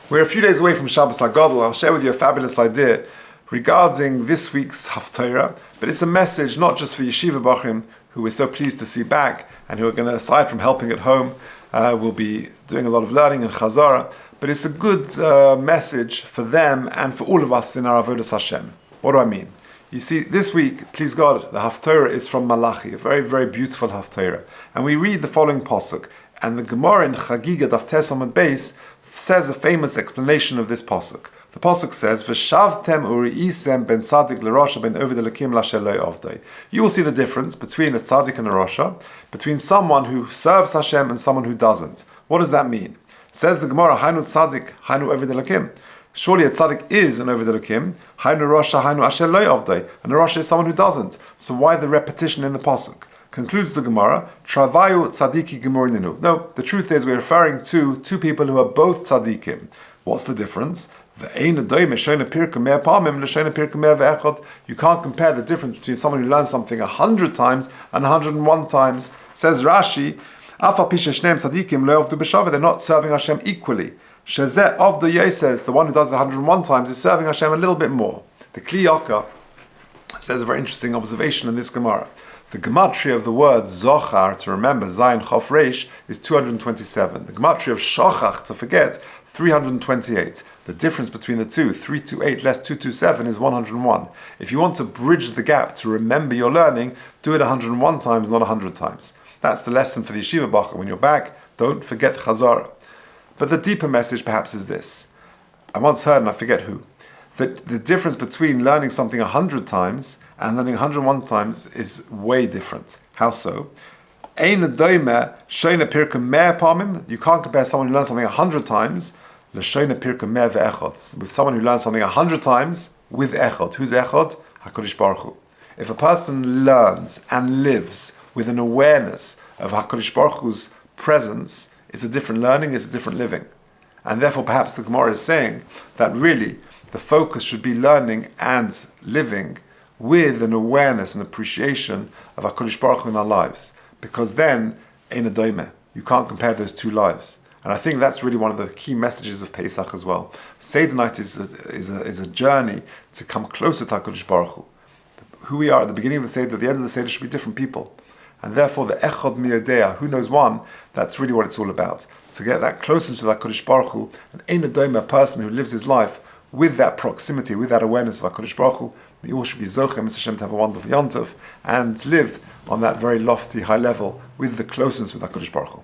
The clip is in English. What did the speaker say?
We're a few days away from Shabbos Hagadol. I'll share with you a fabulous idea regarding this week's Haftarah, but it's a message not just for Yeshiva Bachrim, who we're so pleased to see back, and who are going to, aside from helping at home, will be doing a lot of learning and Chazara, but it's a good message for them and for all of us in our Avodas Hashem. What do I mean? You see, this week, please God, the Haftarah is from Malachi, a very, very beautiful Haftarah. And we read the following pasuk, and the Gemara in Chagiga Daf Tes Amud Beis says a famous explanation of this pasuk. The pasuk says, "V'shavtem uri'isem ben tzaddik l'rasha ben oved elokim lasheloi avdei." You will see the difference between a tzaddik and a rasha, between someone who serves Hashem and someone who doesn't. What does that mean? Says the Gemara, "Hainu tzaddik, hainu oved elokim." Surely a tzaddik is an oved elokim. Hainu rasha, hainu asher lo avdei. And a rasha is someone who doesn't. So why the repetition in the pasuk? Concludes the Gemara, Travayu tzadiki gemurininu. No, the truth is we're referring to two people who are both tzadikim. What's the difference? You can't compare the difference between someone who learns something 100 times and 101 times. Says Rashi, they're not serving Hashem equally. Shezeh says the one who does it 101 times is serving Hashem a little bit more. The Kli Yakar says a very interesting observation in this Gemara. The gematria of the word zochar, to remember, Zayin Chof Reish, is 227. The gematria of shochach, to forget, 328. The difference between the two, 328 less 227, is 101. If you want to bridge the gap to remember your learning, do it 101 times, not 100 times. That's the lesson for the Yeshiva Bacher. When you're back, don't forget Chazara. But the deeper message perhaps is this. I once heard, and I forget who, that the difference between learning something 100 times and learning 101 times is way different. How so? You can't compare someone who learns something 100 times with someone who learns something 100 times with echad. Who's echad? HaKadosh Baruch Hu. If a person learns and lives with an awareness of HaKadosh Baruch Hu's presence, it's a different learning, it's a different living. And therefore perhaps the Gemara is saying that really the focus should be learning and living with an awareness and appreciation of HaKadosh Baruch Hu in our lives. Because then, ein adoimeh, you can't compare those two lives. And I think that's really one of the key messages of Pesach as well. Seder night is a journey to come closer to HaKadosh Baruch Hu. Who we are at the beginning of the Seder, at the end of the Seder should be different people. And therefore the echad miyodea, who knows one, that's really what it's all about. To get that closeness to HaKadosh Baruch Hu, an ein adoimeh, a person who lives his life with that proximity, with that awareness of HaKadosh Baruch Hu. We all should be Zochem, Mr. Hashem, to have a wonderful Yom Tov and live on that very lofty, high level with the closeness with HaKadosh Baruch Hu.